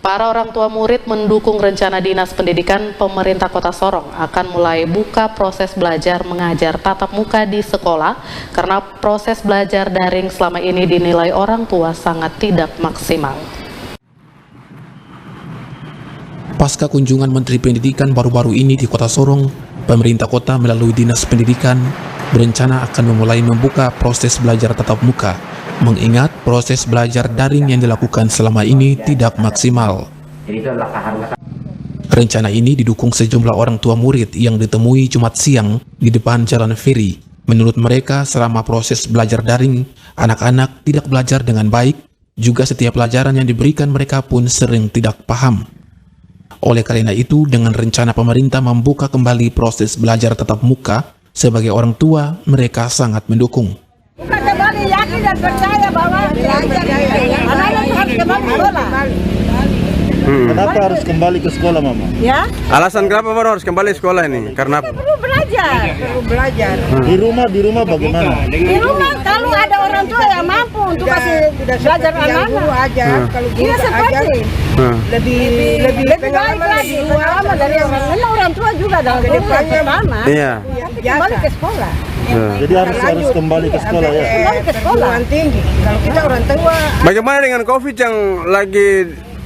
Para orang tua murid mendukung rencana Dinas Pendidikan Pemerintah Kota Sorong akan mulai buka proses belajar mengajar tatap muka di sekolah karena proses belajar daring selama ini dinilai orang tua sangat tidak maksimal. Pasca kunjungan Menteri Pendidikan baru-baru ini di Kota Sorong, pemerintah kota melalui Dinas Pendidikan berencana akan memulai membuka proses belajar tatap muka. Mengingat proses belajar daring yang dilakukan selama ini tidak maksimal. Rencana ini didukung sejumlah orang tua murid yang ditemui Jumat siang di depan Jalan Ferry. Menurut mereka, selama proses belajar daring, anak-anak tidak belajar dengan baik, juga setiap pelajaran yang diberikan mereka pun sering tidak paham. Oleh karena itu, dengan rencana pemerintah membuka kembali proses belajar tatap muka, sebagai orang tua, mereka sangat mendukung. Kembali yakin dan percaya bahwa belajar anak-anak harus kembali sekolah. Kenapa harus kembali ke sekolah, Mama? Ya? Alasan kenapa baru harus kembali sekolah ini? Karena Perlu belajar. Perlu belajar. Di rumah bagaimana? Di rumah kalau ada orang tua yang mampu untuk kasih belajar anak-anak. Kalau dia seperti lebih baik lagi pengalaman dari orang tua juga dalam pertama. iya. Kembali ke sekolah. Jadi harus kembali ke sekolah ya? Kembali ke sekolah. Tinggi. Kalau kita orang tua. Bagaimana dengan COVID yang lagi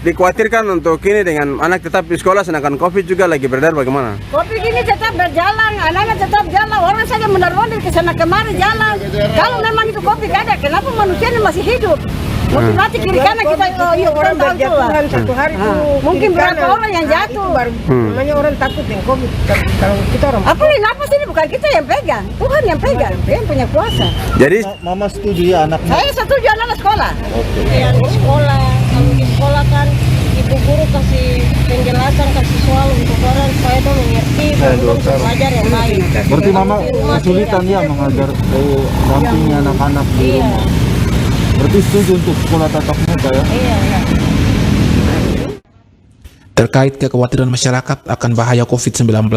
dikhawatirkan untuk ini dengan anak tetap di sekolah sedangkan COVID juga lagi beredar, bagaimana? COVID ini tetap berjalan, anak-anak tetap jalan, orang saja mondar-mandir ke sana kemari jalan. Kalau memang itu COVID ada, kenapa manusia ini masih hidup? Mungkin mati kiri kanan kita orang berjatuhan satu hari itu. Mungkin berapa orang yang jatuh. Namanya orang takut dengan COVID. Kalau kita orang. Apa ini napas ini bukan kita yang pegang, Tuhan yang pegang, yang punya kuasa. Jadi Mama setuju ya anaknya? Saya setuju anak sekolah. Yang di sekolah, kalau di sekolah kan ibu guru kasih penjelasan, kasih soal untuk orang supaya dia mengerti, untuk belajar yang baik. Berarti Mama kesulitan ya mengajar dampingi anak-anak di rumah. Berarti setuju untuk sekolah tatap muka ya? Iya. Terkait kekhawatiran masyarakat akan bahaya COVID-19,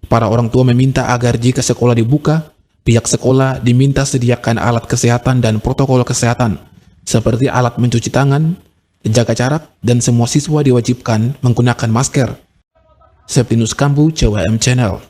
para orang tua meminta agar jika sekolah dibuka, pihak sekolah diminta sediakan alat kesehatan dan protokol kesehatan, seperti alat mencuci tangan, jaga jarak, dan semua siswa diwajibkan menggunakan masker. Septinus Kambu, CWM Channel.